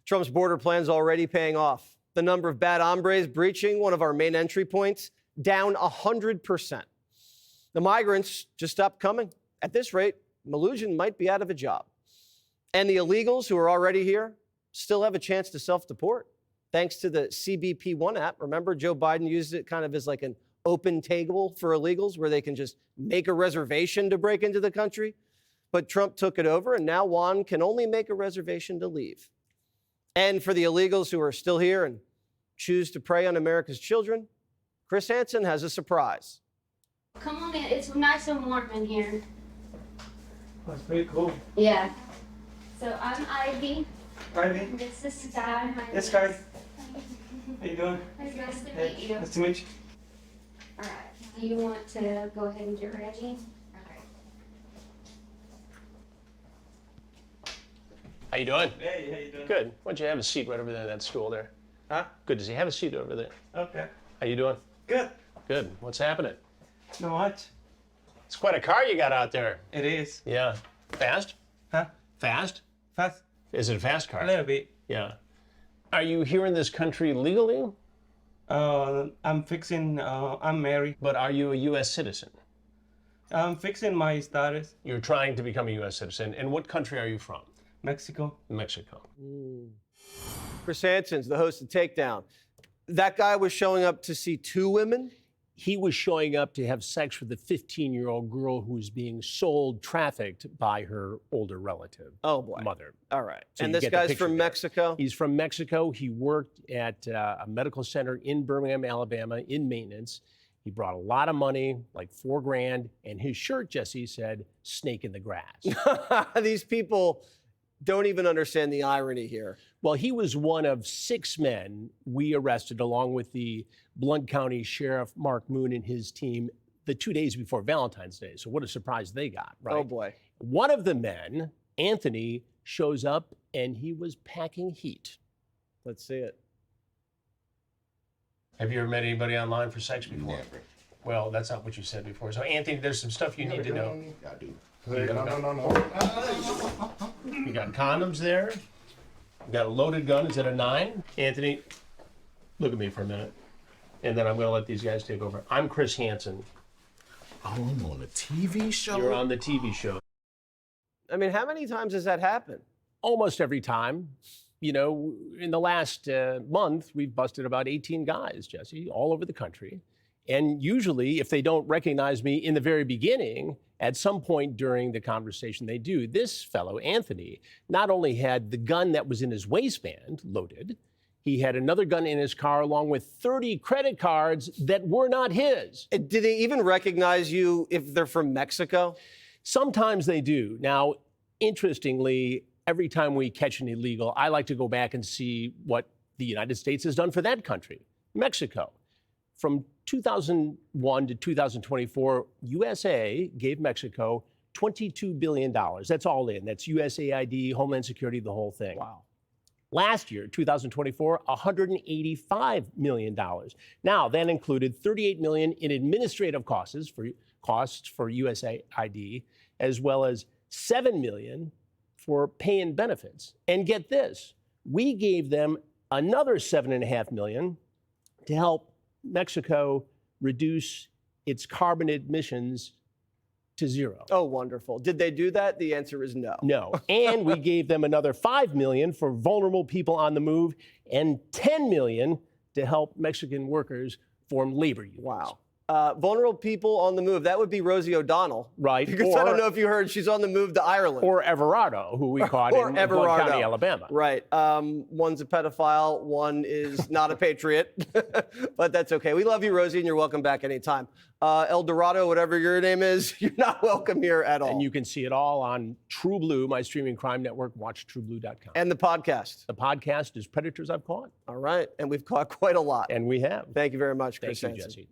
Trump's border plan's already paying off. The number of bad hombres breaching one of our main entry points down 100%. The migrants just stopped coming. At this rate, Mnuchin might be out of a job. And the illegals who are already here still have a chance to self-deport. Thanks to the CBP One app. Remember, Joe Biden used it kind of as like an open table for illegals where they can just make a reservation to break into the country. But Trump took it over, and now Juan can only make a reservation to leave. And for the illegals who are still here and choose to prey on America's children, Chris Hansen has a surprise. Come on in. It's nice and warm in here. That's pretty cool. Yeah. So I'm Ivy. Ivy. This is Sky. Yes, guys. How you doing? Nice to Hey, meet you. nice to meet you. All right. Do you want to go ahead and get ready? Okay. How you doing? Hey, how you doing? Good. Why don't you have a seat right over there in that stool there? Huh? Good to see you. Have a seat over there. Okay. How you doing? Good. Good. What's happening? Not much. It's quite a car you got out there. It is. Yeah. Fast? Huh? Fast? Fast? Is it a fast car? A little bit. Yeah. Are you here in this country legally? I'm married. But are you a U.S. citizen? I'm fixing my status. You're trying to become a U.S. citizen. And what country are you from? Mexico. Mexico. Chris Hansen's the host of Takedown. That guy was showing up to see two women? He was showing up to have sex with a 15-year-old girl who was being sold, trafficked by her older relative. Oh, boy. Mother. All right. So and you this get the guy's picture from there. Mexico? He's from Mexico. He worked at a medical center in Birmingham, Alabama, in maintenance. He brought a lot of money, like $4,000, and his shirt, Jesse, said, "Snake in the grass." These people don't even understand the irony here. Well, he was one of 6 men we arrested, along with the Blount County Sheriff Mark Moon and his team, the 2 days before Valentine's Day. So what a surprise they got, right? Oh, boy. One of the men, Anthony, shows up, and he was packing heat. Let's see it. Have you ever met anybody online for sex before? Never. Well, that's not what you said before. So, Anthony, there's some stuff you need to know. I do. No. No. You got condoms there. You got a loaded gun. Is that a 9? Anthony, look at me for a minute. And then I'm going to let these guys take over. I'm Chris Hansen. Oh, I'm on a TV show? You're on the TV show. I mean, how many times has that happened? Almost every time. You know, in the last month, we've busted about 18 guys, Jesse, all over the country. And usually, if they don't recognize me in the very beginning, at some point during the conversation they do. This fellow, Anthony, not only had the gun that was in his waistband loaded, he had another gun in his car along with 30 credit cards that were not his. Did they even recognize you if they're from Mexico? Sometimes they do. Now, interestingly, every time we catch an illegal, I like to go back and see what the United States has done for that country, Mexico. From 2001 to 2024, USA gave Mexico $22 billion. That's all in. That's USAID, Homeland Security, the whole thing. Wow. Last year, 2024, $185 million. Now, that included $38 million in administrative costs for USAID, as well as $7 million for pay and benefits. And get this, we gave them another $7.5 million to help Mexico reduce its carbon emissions to 0. Oh, wonderful. Did they do that? The answer is no. No. And we gave them another $5 million for vulnerable people on the move and $10 million to help Mexican workers form labor unions. Wow. Vulnerable people on the move. That would be Rosie O'Donnell. Right. Because I don't know if you heard, she's on the move to Ireland. Or Everardo, who we caught in Blount County, Alabama. Right. One's a pedophile, one is not a patriot. But that's okay. We love you, Rosie, and you're welcome back anytime. El Dorado, whatever your name is, you're not welcome here at all. And you can see it all on True Blue, my streaming crime network. Watch trueblue.com. And the podcast. The podcast is Predators I've Caught. All right. And we've caught quite a lot. And we have. Thank you very much, Chris Thank you, Hansen. Jesse.